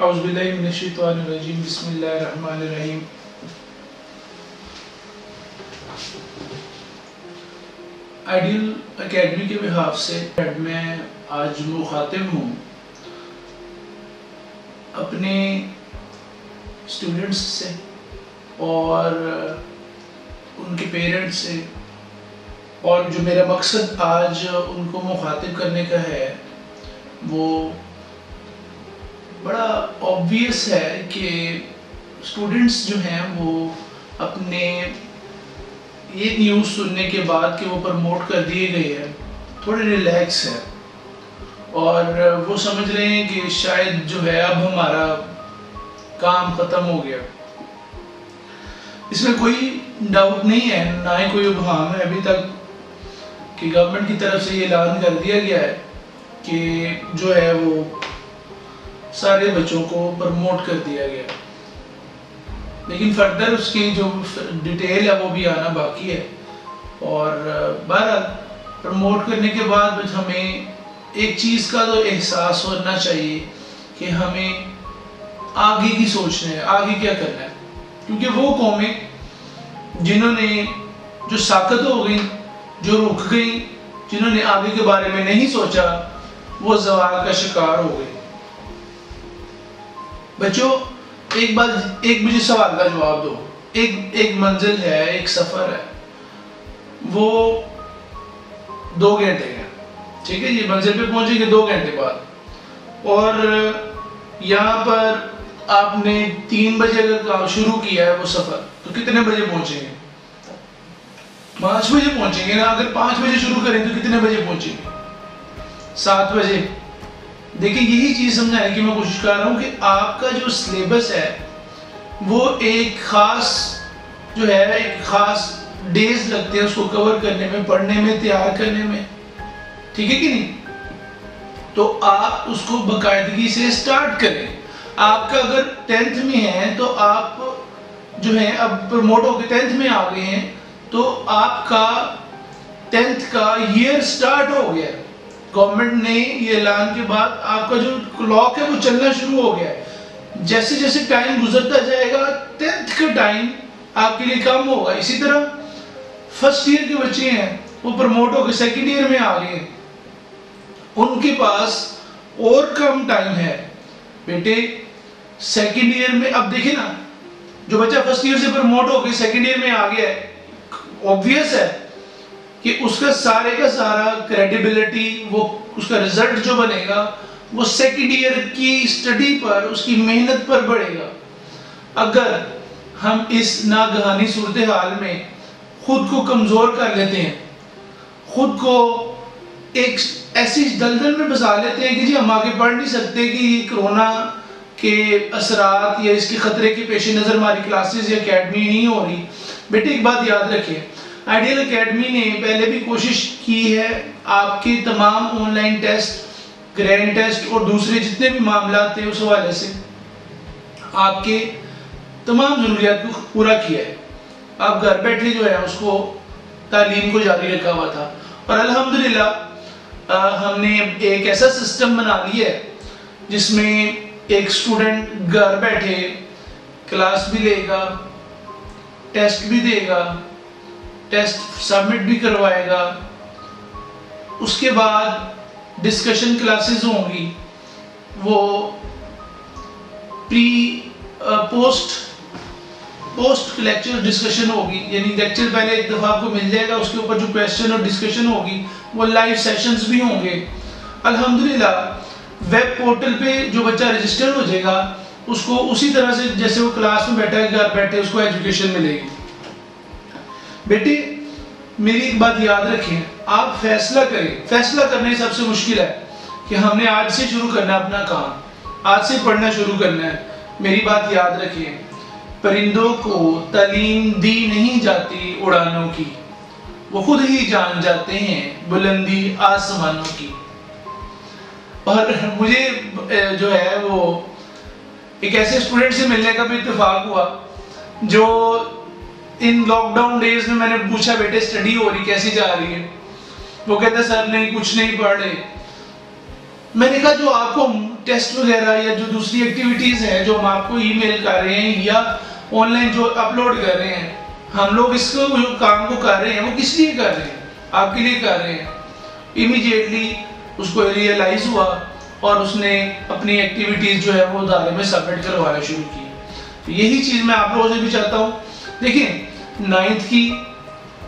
औज़ुबिल्लाहिमिनश्शैतानिर्रजीम बिस्मिल्लाहिर्रहमानिर्रहीम। Ideal academy के behalf से मैं आज मुखातिब हूँ अपने स्टूडेंट्स से और उनके पेरेंट्स से, और जो मेरा मकसद आज उनको मुखातिब करने का है वो बड़ा ऑब्वियस है कि स्टूडेंट्स जो हैं वो अपने ये न्यूज़ सुनने के बाद कि वो प्रमोट कर दिए गए हैं थोड़े रिलैक्स हैं और वो समझ रहे हैं कि शायद जो है अब हमारा काम ख़त्म हो गया। इसमें कोई डाउट नहीं है, ना ही कोई इब्हाम है अभी तक कि गवर्नमेंट की तरफ से ये ऐलान कर दिया गया है कि जो है वो सारे बच्चों को प्रमोट कर दिया गया, लेकिन फर्दर उसकी जो डिटेल है वो भी आना बाकी है। और बहरहाल प्रमोट करने के बाद हमें एक चीज़ का तो एहसास होना चाहिए कि हमें आगे की सोचना है, आगे क्या करना है, क्योंकि वो कौमें जिन्होंने जो साकत हो गई, जो रुक गई, जिन्होंने आगे के बारे में नहीं सोचा, वो ज़वाल का शिकार हो गई। बच्चों एक मुझे सवाल का जवाब दो। एक मंजिल है, एक सफ़र है, वो 2 घंटे का, ठीक है, ये मंजिल पे पहुंचेंगे 2 घंटे बाद, और यहाँ पर आपने 3 बजे अगर शुरू किया है वो सफ़र, तो कितने बजे पहुंचेंगे? 5 बजे पहुंचेंगे ना। अगर 5 बजे शुरू करें तो कितने बजे पहुंचेंगे? 7 बजे। देखिए, यही चीज़ समझाने की मैं कोशिश कर रहा हूँ कि आपका जो सिलेबस है वो एक ख़ास जो है, एक ख़ास डेज लगते हैं उसको कवर करने में, पढ़ने में, तैयार करने में, ठीक है कि नहीं? तो आप उसको बाकायदगी से स्टार्ट करें। आपका अगर 10th में है तो आप जो है अब प्रमोट होकर 10th में आ गए हैं, तो आपका 10th का ईयर स्टार्ट हो गया। गवर्नमेंट ने ये ऐलान के बाद आपका जो क्लॉक है वो चलना शुरू हो गया है। जैसे जैसे टाइम गुजरता जाएगा 10th का टाइम आपके लिए कम होगा। इसी तरह फर्स्ट ईयर के बच्चे हैं वो प्रमोट होकर सेकेंड ईयर में आ गए, उनके पास और कम टाइम है। बेटे सेकेंड ईयर में अब देखिए ना, जो बच्चा फर्स्ट ईयर से प्रमोट होकर सेकेंड ईयर में आ गया है, ऑब्वियस है कि उसका सारे का सारा क्रेडिबिलिटी, वो उसका रिजल्ट जो बनेगा वो सेकेंड ईयर की स्टडी पर, उसकी मेहनत पर बढ़ेगा। अगर हम इस नागहानी सूरत हाल में खुद को कमज़ोर कर लेते हैं, खुद को एक ऐसी दलदल में फंसा लेते हैं कि जी हम आगे पढ़ नहीं सकते, कि कोरोना के असरात या इसके ख़तरे के पेश नज़र हमारी क्लासेस या अकेडमी नहीं हो रही। बेटे एक बात याद रखिए, आइडियल एकेडमी ने पहले भी कोशिश की है आपके तमाम ऑनलाइन टेस्ट, ग्रैंड टेस्ट और दूसरे जितने भी मामला थे उस हवाले से आपके तमाम ज़रूरियात को पूरा किया है। आप घर बैठे जो है उसको तालीम को जारी रखा हुआ था, और अल्हम्दुलिल्लाह हमने एक ऐसा सिस्टम बना लिया है जिसमें एक स्टूडेंट घर बैठे क्लास भी लेगा, टेस्ट भी देगा, टेस्ट सबमिट भी करवाएगा, उसके बाद डिस्कशन क्लासेस होंगी, वो पोस्ट लेक्चर डिस्कशन होगी, यानी लेक्चर पहले एक दफ़ा आपको मिल जाएगा, उसके ऊपर जो क्वेश्चन और डिस्कशन होगी वो लाइव सेशंस भी होंगे। अल्हम्दुलिल्लाह वेब पोर्टल पे जो बच्चा रजिस्टर हो जाएगा उसको उसी तरह से जैसे वो क्लास में बैठा है घर बैठे उसको एजुकेशन मिलेगी। बेटे मेरी एक बात याद रखें, आप फैसला करें। फैसला करने सबसे मुश्किल है कि हमने आज से शुरू करना है अपना काम, आज से पढ़ना शुरू करना है। मेरी बात याद रखें, परिंदों को तालीम दी नहीं जाती उड़ानों की, वो खुद ही जान जाते हैं बुलंदी आसमानों की। और मुझे जो है वो एक ऐसे स्टूडेंट से मिलने का भी इत्तेफाक हुआ जो इन लॉकडाउन डेज में, मैंने पूछा बेटे स्टडी हो रही कैसी जा रही है, वो कहते सर नहीं कुछ नहीं पढ़ रहे। मैंने कहा जो आपको टेस्ट वगैरह या जो दूसरी एक्टिविटीज हैं जो हम आपको ईमेल कर रहे हैं या ऑनलाइन जो अपलोड कर रहे हैं, हम लोग इसको जो काम को कर रहे हैं वो किस लिए कर रहे हैं, आपके लिए कर रहे हैं। इमीडिएटली उसको रियलाइज हुआ और उसने अपनी एक्टिविटीज जो है वो दायरे में सबमिट करवाना शुरू की। तो यही चीज मैं आप लोगों से भी चाहता हूँ। देखिए 9th की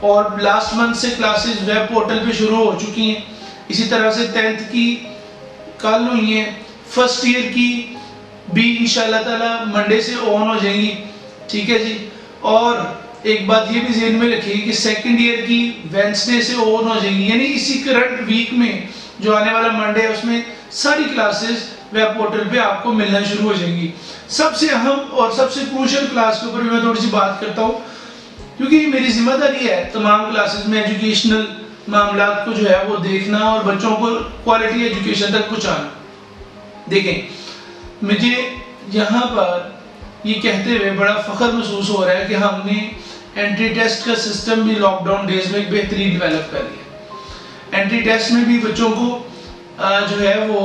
और लास्ट मंथ से क्लासेस वेब पोर्टल पे शुरू हो चुकी हैं, इसी तरह से 10th की कल हुई है, फर्स्ट ईयर की भी इंशाल्लाह ताला मंडे से ऑन हो जाएंगी, ठीक है जी। और एक बात ये भी ज़हन में रखिए कि सेकंड ईयर की वेडनेसडे से ऑन हो जाएंगी, यानी इसी करंट वीक में जो आने वाला मंडे है उसमें सारी क्लासेस वेब पोर्टल पे आपको मिलना शुरू हो जाएंगी। सबसे अहम और सबसे क्रूशियल क्लास के ऊपर मैं थोड़ी सी बात करता हूँ, क्योंकि मेरी जिम्मेदारी है तमाम क्लासेस में एजुकेशनल मामला को जो है वो देखना और बच्चों को क्वालिटी एजुकेशन तक पहुँचाना। देखें मुझे यहाँ पर ये कहते हुए बड़ा फख्र महसूस हो रहा है कि हमने एंट्री टेस्ट का सिस्टम भी लॉकडाउन डेज में बेहतरीन डेवलप कर लिया। एंट्री टेस्ट में भी बच्चों को जो है वो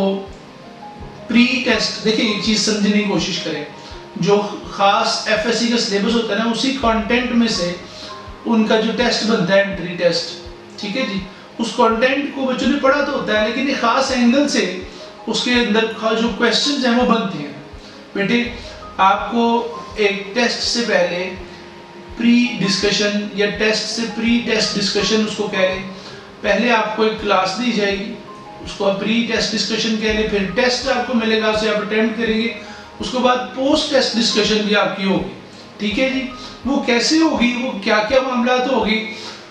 प्री टेस्ट, देखिए एक चीज़ समझने की कोशिश करें, जो ख़ास एफएससी का सिलेबस होता है ना उसी कंटेंट में से उनका जो टेस्ट बनता है एंट्री टेस्ट, ठीक है जी, उस कंटेंट को बच्चों ने पढ़ा तो होता है लेकिन एक ख़ास एंगल से उसके अंदर जो क्वेश्चंस हैं वो बनते हैं। बेटे आपको एक टेस्ट से पहले प्री डिस्कशन या टेस्ट से प्री टेस्ट डिस्कशन उसको कह लें, पहले आपको एक क्लास दी जाएगी उसको आप प्री टेस्ट डिस्कशन कह लें, फिर टेस्ट आपको मिलेगा उसे आप अटेम्प्ट करेंगे, उसके बाद पोस्ट टेस्ट डिस्कशन भी आपकी होगी, ठीक है जी। वो कैसे होगी, वो क्या क्या मामला तो होगी,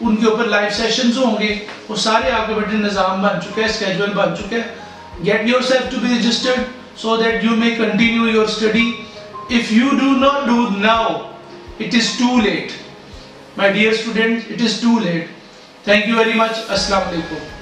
उनके ऊपर लाइव सेशंस होंगे, वो सारे आपके बेटे निज़ाम बन चुके हैं, स्केड्यूल बन चुके हैं। Get yourself to be registered so that you may continue your study. If you do not do now, it is too late. My dear students, it is too late. Thank you very much. Assalamu alaikum.